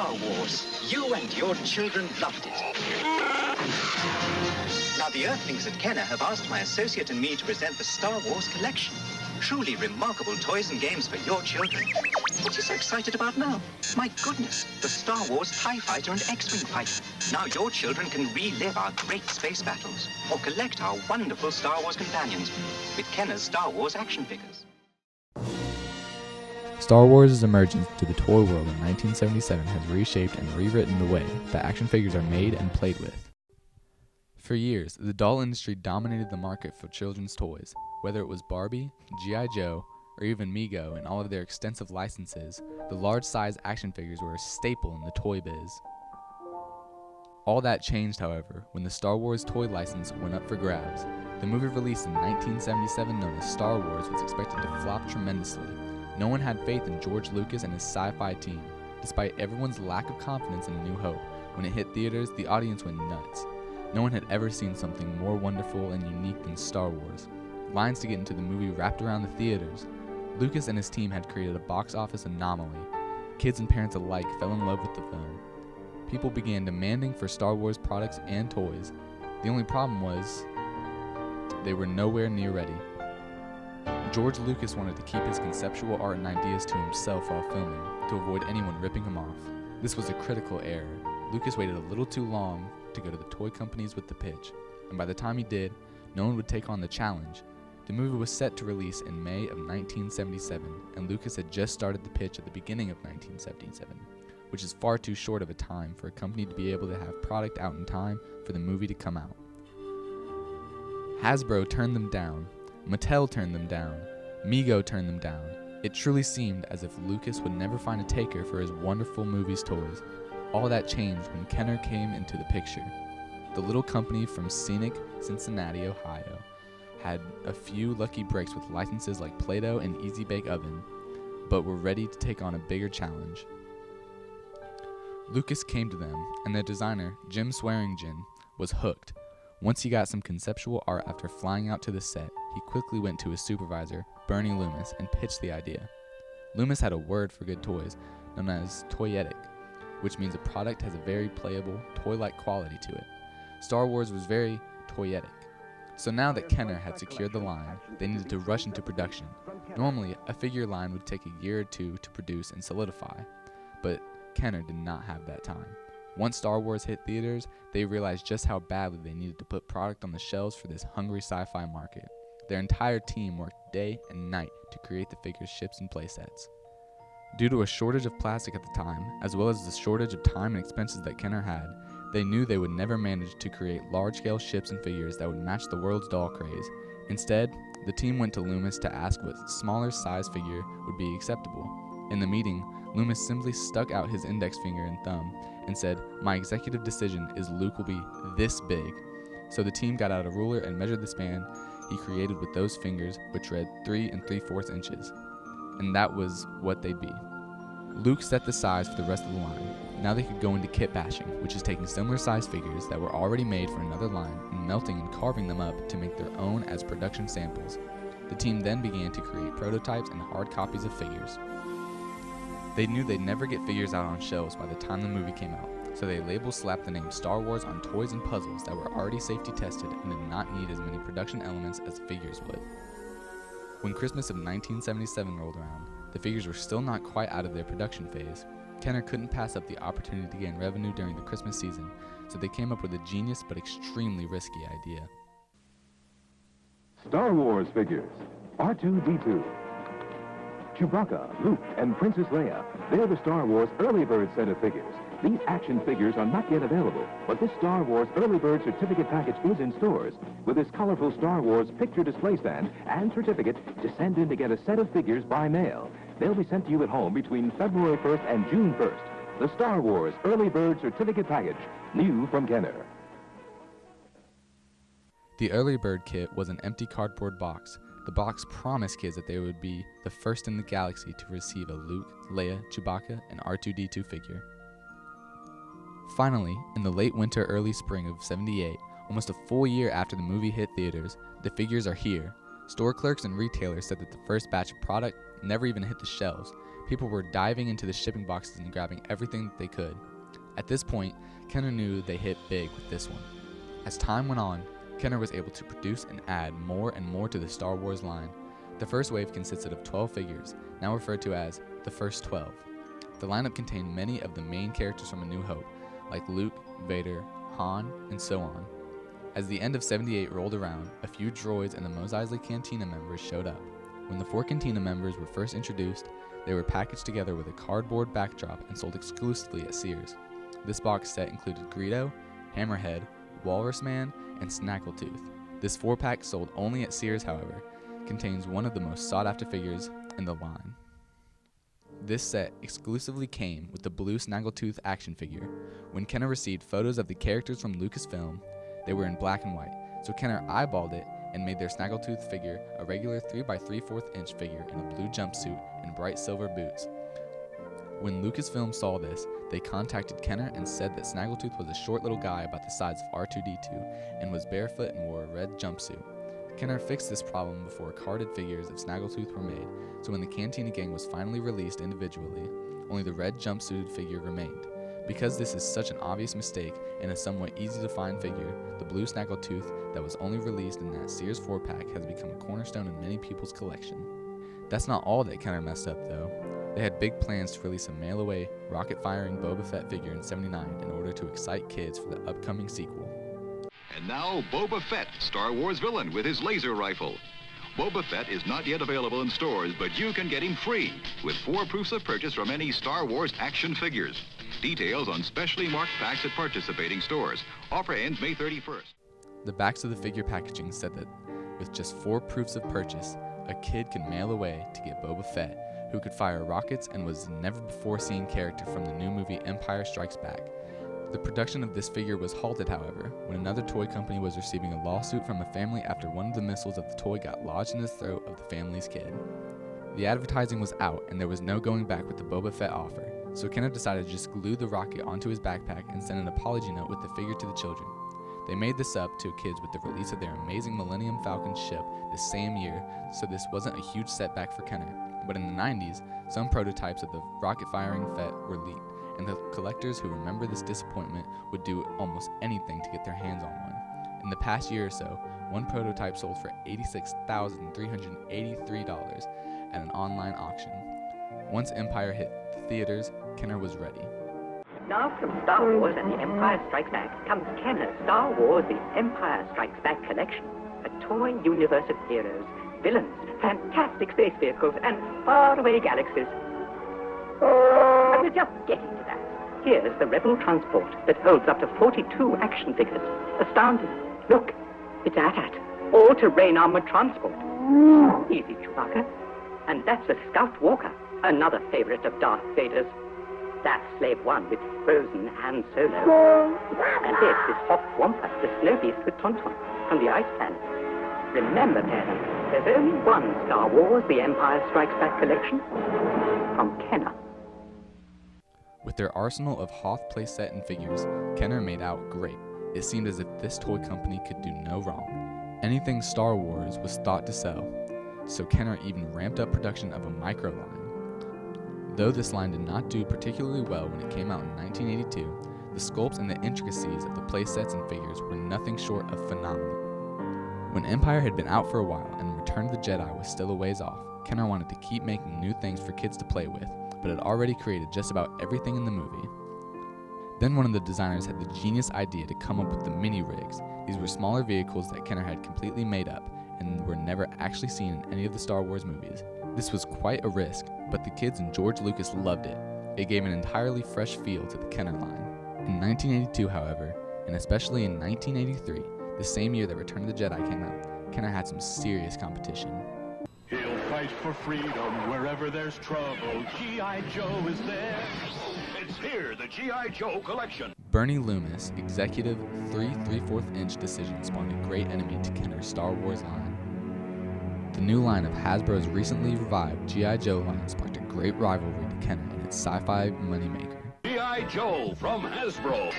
Star Wars. You and your children loved it. Now, the Earthlings at Kenner have asked my associate and me to present the Star Wars collection. Truly remarkable toys and games for your children. What are you so excited about now? My goodness, the Star Wars TIE Fighter and X-Wing fighter. Now your children can relive our great space battles or collect our wonderful Star Wars companions with Kenner's Star Wars action figures. Star Wars' emergence to the toy world in 1977 has reshaped and rewritten the way that action figures are made and played with. For years, the doll industry dominated the market for children's toys. Whether it was Barbie, G.I. Joe, or even Mego and all of their extensive licenses, the large-size action figures were a staple in the toy biz. All that changed, however, when the Star Wars toy license went up for grabs. The movie released in 1977 known as Star Wars was expected to flop tremendously. No one had faith in George Lucas and his sci-fi team. Despite everyone's lack of confidence in A New Hope, when it hit theaters, the audience went nuts. No one had ever seen something more wonderful and unique than Star Wars. Lines to get into the movie wrapped around the theaters. Lucas and his team had created a box office anomaly. Kids and parents alike fell in love with the film. People began demanding for Star Wars products and toys. The only problem was, they were nowhere near ready. George Lucas wanted to keep his conceptual art and ideas to himself while filming, to avoid anyone ripping him off. This was a critical error. Lucas waited a little too long to go to the toy companies with the pitch, and by the time he did, no one would take on the challenge. The movie was set to release in May of 1977, and Lucas had just started the pitch at the beginning of 1977, which is far too short of a time for a company to be able to have product out in time for the movie to come out. Hasbro turned them down, Mattel turned them down, Mego turned them down. It truly seemed as if Lucas would never find a taker for his wonderful movie's toys. All that changed when Kenner came into the picture. The little company from scenic Cincinnati, Ohio, had a few lucky breaks with licenses like Play-Doh and Easy Bake Oven, but were ready to take on a bigger challenge. Lucas came to them, and their designer, Jim Swearingen, was hooked. Once he got some conceptual art after flying out to the set, he quickly went to his supervisor, Bernie Loomis, and pitched the idea. Loomis had a word for good toys, known as toyetic, which means a product has a very playable, toy-like quality to it. Star Wars was very toyetic. So now that Kenner had secured the line, they needed to rush into production. Normally, a figure line would take a year or two to produce and solidify, but Kenner did not have that time. Once Star Wars hit theaters, they realized just how badly they needed to put product on the shelves for this hungry sci-fi market. Their entire team worked day and night to create the figures, ships, and playsets. Due to a shortage of plastic at the time, as well as the shortage of time and expenses that Kenner had, they knew they would never manage to create large-scale ships and figures that would match the world's doll craze. Instead, the team went to Loomis to ask what smaller size figure would be acceptable. In the meeting, Loomis simply stuck out his index finger and thumb and said, "My executive decision is Luke will be this big." So the team got out a ruler and measured the span he created with those fingers, which read 3 3/4 inches. And that was what they'd be. Luke set the size for the rest of the line. Now they could go into kit bashing, which is taking similar size figures that were already made for another line and melting and carving them up to make their own as production samples. The team then began to create prototypes and hard copies of figures. They knew they'd never get figures out on shelves by the time the movie came out, so they label-slapped the name Star Wars on toys and puzzles that were already safety tested and did not need as many production elements as figures would. When Christmas of 1977 rolled around, the figures were still not quite out of their production phase. Kenner couldn't pass up the opportunity to gain revenue during the Christmas season, so they came up with a genius but extremely risky idea. Star Wars figures. R2-D2. Chewbacca, Luke, and Princess Leia. They're the Star Wars Early Bird set of figures. These action figures are not yet available, but this Star Wars Early Bird certificate package is in stores with this colorful Star Wars picture display stand and certificate to send in to get a set of figures by mail. They'll be sent to you at home between February 1st and June 1st. The Star Wars Early Bird certificate package, new from Kenner. The Early Bird kit was an empty cardboard box. The box promised kids that they would be the first in the galaxy to receive a Luke, Leia, Chewbacca, and R2-D2 figure. Finally, in the late winter, early spring of '78, almost a full year after the movie hit theaters, the figures are here. Store clerks and retailers said that the first batch of product never even hit the shelves. People were diving into the shipping boxes and grabbing everything that they could. At this point, Kenner knew they hit big with this one. As time went on, Kenner was able to produce and add more and more to the Star Wars line. The first wave consisted of 12 figures, now referred to as the First 12. The lineup contained many of the main characters from A New Hope, like Luke, Vader, Han, and so on. As the end of 78 rolled around, a few droids and the Mos Eisley Cantina members showed up. When the 4 Cantina members were first introduced, they were packaged together with a cardboard backdrop and sold exclusively at Sears. This box set included Greedo, Hammerhead, Walrus Man, and Snaggletooth. This 4-pack, sold only at Sears, however, contains one of the most sought-after figures in the line. This set exclusively came with the blue Snaggletooth action figure. When Kenner received photos of the characters from Lucasfilm, they were in black and white, so Kenner eyeballed it and made their Snaggletooth figure a regular 3x3/4 inch figure in a blue jumpsuit and bright silver boots. When Lucasfilm saw this, they contacted Kenner and said that Snaggletooth was a short little guy about the size of R2-D2 and was barefoot and wore a red jumpsuit. Kenner fixed this problem before carded figures of Snaggletooth were made, so when the Cantina Gang was finally released individually, only the red jumpsuited figure remained. Because this is such an obvious mistake and a somewhat easy to find figure, the blue Snaggletooth that was only released in that Sears 4-pack has become a cornerstone in many people's collection. That's not all that Kenner messed up though. They had big plans to release a mail-away, rocket-firing Boba Fett figure in '79 in order to excite kids for the upcoming sequel. And now, Boba Fett, Star Wars villain with his laser rifle. Boba Fett is not yet available in stores, but you can get him free with 4 proofs of purchase from any Star Wars action figures. Details on specially marked packs at participating stores. Offer ends May 31st. The backs of the figure packaging said that with just 4 proofs of purchase, a kid could mail away to get Boba Fett, who could fire rockets and was a never-before-seen character from the new movie Empire Strikes Back. The production of this figure was halted, however, when another toy company was receiving a lawsuit from a family after one of the missiles of the toy got lodged in the throat of the family's kid. The advertising was out, and there was no going back with the Boba Fett offer, so Kenner decided to just glue the rocket onto his backpack and send an apology note with the figure to the children. They made this up to kids with the release of their amazing Millennium Falcon ship the same year, so this wasn't a huge setback for Kenner. But in the 90s, some prototypes of the rocket-firing Fett were leaked, and the collectors who remember this disappointment would do almost anything to get their hands on one. In the past year or so, one prototype sold for $86,383 at an online auction. Once Empire hit the theaters, Kenner was ready. Now from Star Wars and the Empire Strikes Back comes Kenner's Star Wars The Empire Strikes Back collection. A toy universe of heroes, villains, fantastic space vehicles, and faraway galaxies. But we're just getting to that. Here's the Rebel transport that holds up to 42 action figures. Astounding. Look, it's AT-AT, all-terrain armored transport. Easy, Chewbacca. And that's a Scout Walker, another favorite of Darth Vader's. That's Slave One with Frozen Han Solo. And this is Hoth Wampa, the snow beast with Tauntaun from the Ice Planet. Remember, parents, there's only one Star Wars The Empire Strikes Back collection from Kenner. With their arsenal of Hoth playset and figures, Kenner made out great. It seemed as if this toy company could do no wrong. Anything Star Wars was thought to sell, so Kenner even ramped up production of a micro line. Though this line did not do particularly well when it came out in 1982, the sculpts and the intricacies of the playsets and figures were nothing short of phenomenal. When Empire had been out for a while and Return of the Jedi was still a ways off, Kenner wanted to keep making new things for kids to play with, but had already created just about everything in the movie. Then one of the designers had the genius idea to come up with the mini rigs. These were smaller vehicles that Kenner had completely made up and were never actually seen in any of the Star Wars movies. This was quite a risk, but the kids and George Lucas loved it. It gave an entirely fresh feel to the Kenner line. In 1982, however, and especially in 1983, the same year that Return of the Jedi came out, Kenner had some serious competition. He'll fight for freedom wherever there's trouble. G.I. Joe is there. It's here, the G.I. Joe collection. Bernie Loomis' executive 3 3/4 inch decision spawned a great enemy to Kenner's Star Wars line. The new line of Hasbro's recently revived G.I. Joe line sparked a great rivalry to Kenner and its sci-fi moneymaker. G.I. Joe from Hasbro.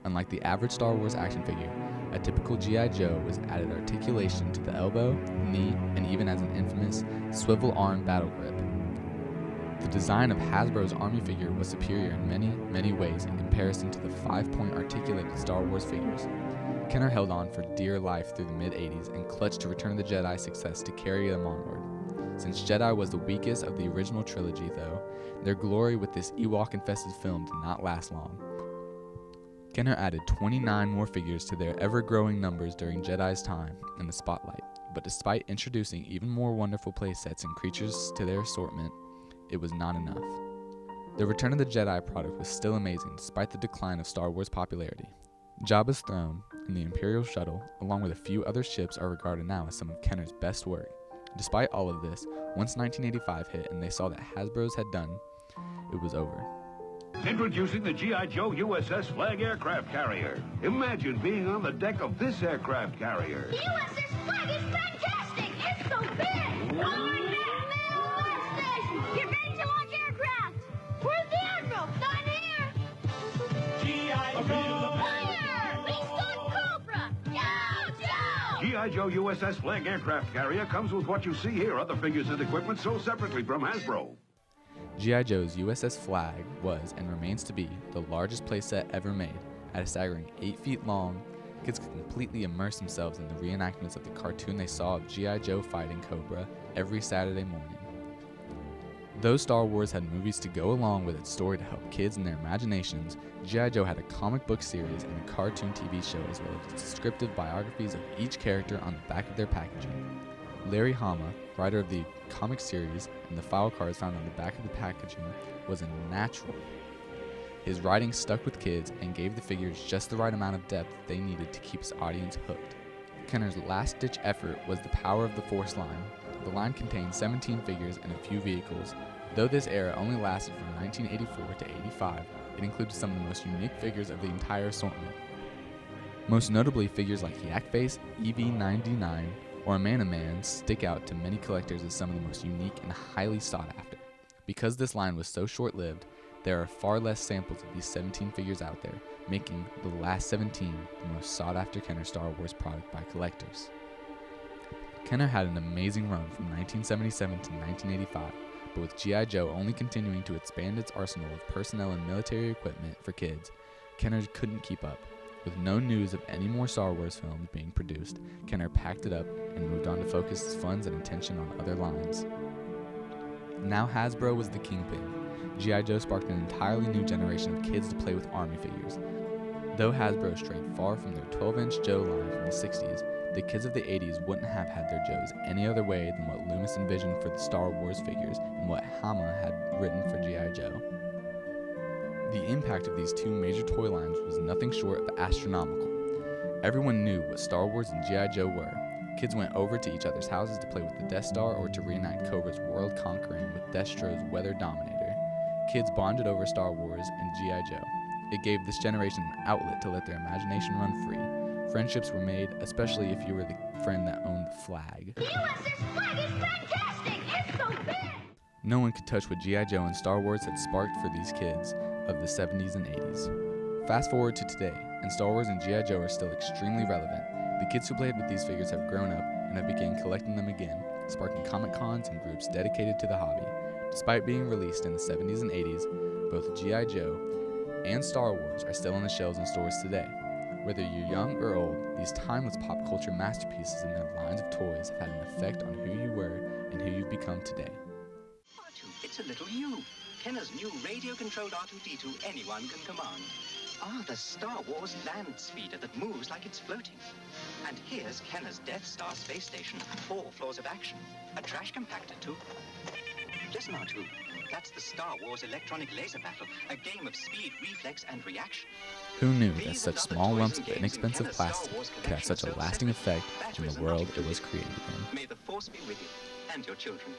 Unlike the average Star Wars action figure, A typical G.I. Joe was added articulation to the elbow, knee, and even as an infamous swivel arm battle grip. The design of Hasbro's Army figure was superior in many, many ways in comparison to the 5-point articulated Star Wars figures. Kenner held on for dear life through the mid-80s and clutched to Return of the Jedi success to carry them onward. Since Jedi was the weakest of the original trilogy, though, their glory with this Ewok-infested film did not last long. Kenner added 29 more figures to their ever-growing numbers during Jedi's time in the spotlight, but despite introducing even more wonderful playsets and creatures to their assortment, it was not enough. The Return of the Jedi product was still amazing despite the decline of Star Wars popularity. Jabba's throne and the Imperial shuttle, along with a few other ships, are regarded now as some of Kenner's best work. Despite all of this, once 1985 hit and they saw that Hasbro's had done, it was over. Introducing the G.I. Joe USS Flag aircraft carrier. Imagine being on the deck of this aircraft carrier. The USS Flag is fantastic! It's so big! Get ready to launch aircraft! Where's the admiral? Not here! G.I. Joe! Fire! We start Cobra! Joe! G.I. Joe USS Flag aircraft carrier comes with what you see here. Other figures and equipment sold separately from Hasbro. G.I. Joe's USS Flag was, and remains to be, the largest playset ever made. At a staggering 8 feet long, kids could completely immerse themselves in the reenactments of the cartoon they saw of G.I. Joe fighting Cobra every Saturday morning. Though Star Wars had movies to go along with its story to help kids in their imaginations, G.I. Joe had a comic book series and a cartoon TV show as well as descriptive biographies of each character on the back of their packaging. Larry Hama, writer of the comic series and the file cards found on the back of the packaging, was a natural. His writing stuck with kids and gave the figures just the right amount of depth they needed to keep his audience hooked. Kenner's last-ditch effort was the Power of the Force line. The line contained 17 figures and a few vehicles. Though this era only lasted from 1984 to 85, it included some of the most unique figures of the entire assortment. Most notably, figures like Yak Face, EV-99, or Man stick out to many collectors as some of the most unique and highly sought after. Because this line was so short-lived, there are far less samples of these 17 figures out there, making the last 17 the most sought-after Kenner Star Wars product by collectors. Kenner had an amazing run from 1977 to 1985, but with G.I. Joe only continuing to expand its arsenal of personnel and military equipment for kids, Kenner couldn't keep up. With no news of any more Star Wars films being produced, Kenner packed it up and moved on to focus his funds and attention on other lines. Now Hasbro was the kingpin. G.I. Joe sparked an entirely new generation of kids to play with Army figures. Though Hasbro strayed far from their 12-inch Joe line from the 60s, the kids of the 80s wouldn't have had their Joes any other way than what Loomis envisioned for the Star Wars figures and what Hama had written for G.I. Joe. The impact of these two major toy lines was nothing short of astronomical. Everyone knew what Star Wars and G.I. Joe were. Kids went over to each other's houses to play with the Death Star or to reenact Cobra's world-conquering with Destro's Weather Dominator. Kids bonded over Star Wars and G.I. Joe. It gave this generation an outlet to let their imagination run free. Friendships were made, especially if you were the friend that owned the flag. The USS Flag is fantastic! It's so big! No one could touch what G.I. Joe and Star Wars had sparked for these kids of the 70s and 80s. Fast forward to today, and Star Wars and G.I. Joe are still extremely relevant. The kids who played with these figures have grown up and have begun collecting them again, sparking comic cons and groups dedicated to the hobby. Despite being released in the 70s and 80s, both G.I. Joe and Star Wars are still on the shelves in stores today. Whether you're young or old, these timeless pop culture masterpieces and their lines of toys have had an effect on who you were and who you've become today. R2, it's a little you. Kenner's new radio-controlled R2-D2 anyone can command. Ah, the Star Wars land speeder that moves like it's floating. And here's Kenner's Death Star space station, 4 floors of action. A trash compactor, too. Listen, R2. That's the Star Wars electronic laser battle, a game of speed, reflex, and reaction. Who knew that such small lumps of inexpensive plastic could have such a lasting effect in the world it was created in? May the Force be with you and your children.